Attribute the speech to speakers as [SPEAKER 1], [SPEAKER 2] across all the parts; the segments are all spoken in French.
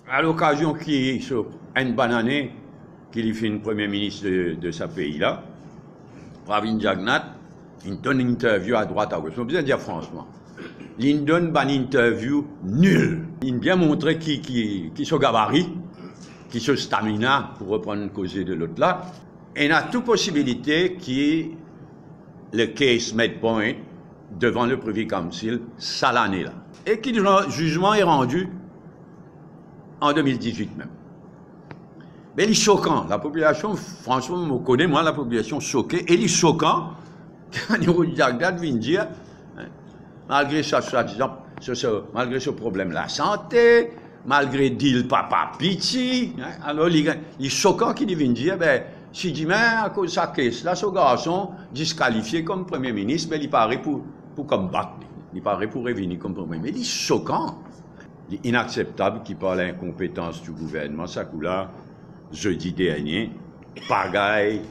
[SPEAKER 1] à l'occasion qui sur une bonne année qu'il fait une premier ministre de ce pays-là, Pravin Jagnnath, il donne une interview à droite à gauche. Je veux dire franchement, il donne une interview nulle. Il a bien montré qui se gabarit, qui se stamina, pour reprendre une cause de l'autre là. Et il a toute possibilité qui le case made point devant le Privy Council ça l'année là. Et que le jugement est rendu en 2018 même. Mais il est choquant. La population, franchement, me connaît, moi, la population choquée. Et il est choquant quand Jagnnath vient dire, malgré ça, malgré ce problème, la santé, malgré dit papa piti, alors il est choquant qu'il vient dire, ben, si dit, mais à cause de sa caisse, là, ce garçon, disqualifié comme Premier ministre, ben, il paraît pour combattre. Il paraît pour revenir comme Premier ministre. Mais il est choquant. Il est inacceptable qu'il parle d'incompétence du gouvernement. Ça coup là, jeudi dernier, pagaille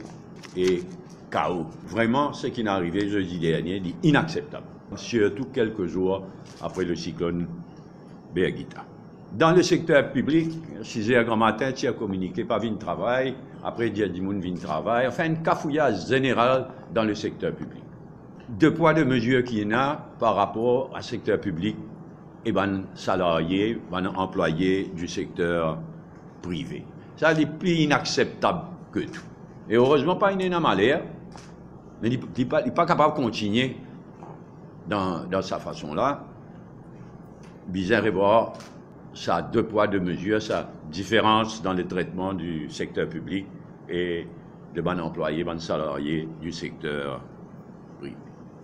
[SPEAKER 1] et chaos. Vraiment, ce qui est arrivé jeudi dernier est inacceptable. Surtout quelques jours après le cyclone Birgitta. Dans le secteur public, 6 heures grand matin, tu as communiqué, pas vin travail, après dia du monde vin travail, enfin un cafouillage général dans le secteur public. Deux poids, deux mesures qu'il y en a par rapport au secteur public et ben salariés, ben employés du secteur privé. Ça, c'est plus inacceptable que tout. Et heureusement, pas une malheur, mais il n'est pas capable de continuer dans sa façon-là. Bizarre et voir ça deux poids, deux mesures, sa différence dans le traitement du secteur public et de bon employés, bon salariés du secteur privé.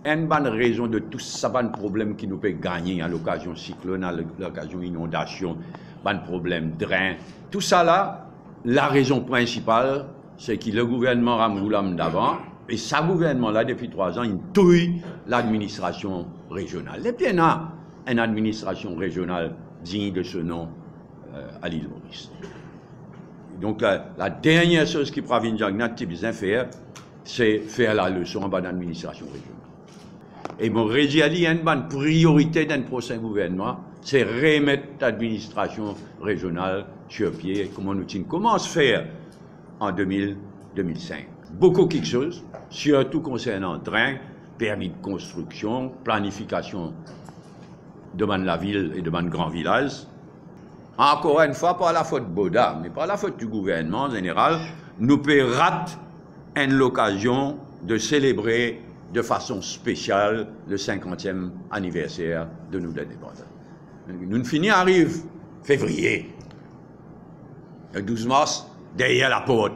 [SPEAKER 1] Une bonne raison de tout ça, bon problème qui nous peut gagner à l'occasion cyclone, à l'occasion inondation, bon problème drain, tout ça là, la raison principale, c'est que le gouvernement Ramoulam d'avant, et sa gouvernement là, depuis 3 ans, il touille l'administration régionale. Et puis il y a une administration régionale digne de ce nom à l'île Maurice. Donc la dernière chose que Pravin Jagnnath a besoin de faire, c'est faire la leçon en l'administration régionale. Et mon rédiali, il y a une bonne priorité d'un prochain gouvernement, c'est remettre l'administration régionale sur pied. Comment se faire en 2005? Beaucoup quelque chose, surtout concernant train, permis de construction, planification de la ville et de grand village. Encore une fois, pas la faute de Boda, mais pas la faute du gouvernement en général, nous peut rater l'occasion de célébrer de façon spéciale le 50e anniversaire de nous l'indépendance. Nous finissons arrive février, le 12 mars, derrière la porte.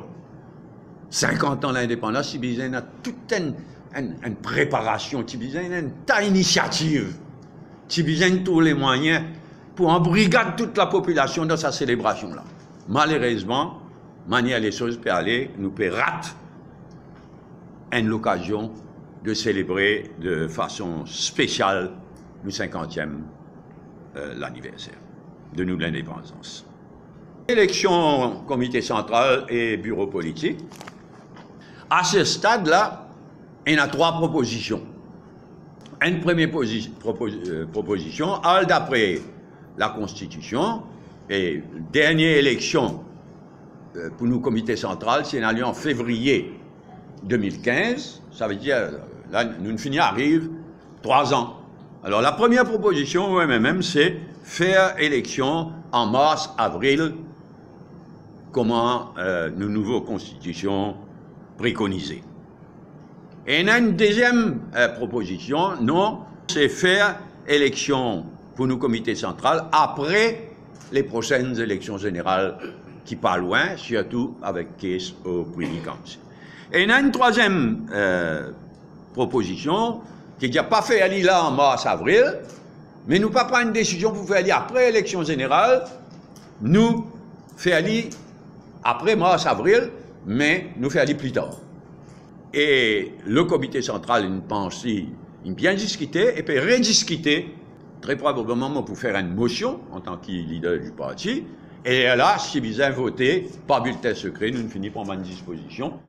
[SPEAKER 1] 50 ans l'indépendance, il y a toute une préparation, il y a une tas d'initiatives, il y a tous les moyens pour embrigader toute la population dans sa célébration-là. Malheureusement, manière les choses peut aller, nous peut rater l'occasion de célébrer de façon spéciale le 50e l'anniversaire de nous l'indépendance. Élection comité central et bureau politique. À ce stade-là, il y a 3 propositions. Une première proposition, d'après la Constitution, et dernière élection pour nous comité central, c'est en février 2015, ça veut dire, là, nous finissons arrive 3 ans. Alors la première proposition, même, c'est faire élection en mars, avril, comment nos nouvelles constitutions préconisées. Et il y a une deuxième proposition, non, c'est faire élection pour nos comités centrales après les prochaines élections générales qui pas loin, surtout avec case au Privy Council. Et il y a une troisième proposition qui n'a pas fait aller là en mars-avril, mais nous pas prendre une décision pour faire aller après l'élection générale, nous faire aller après mars-avril, mais nous faire aller plus tard. Et le comité central, une pensée, il bien discuté, et puis rediscuter, très probablement pour faire une motion en tant que leader du parti, et là, si vous avez voté, par bulletin secret, nous finissons par une disposition.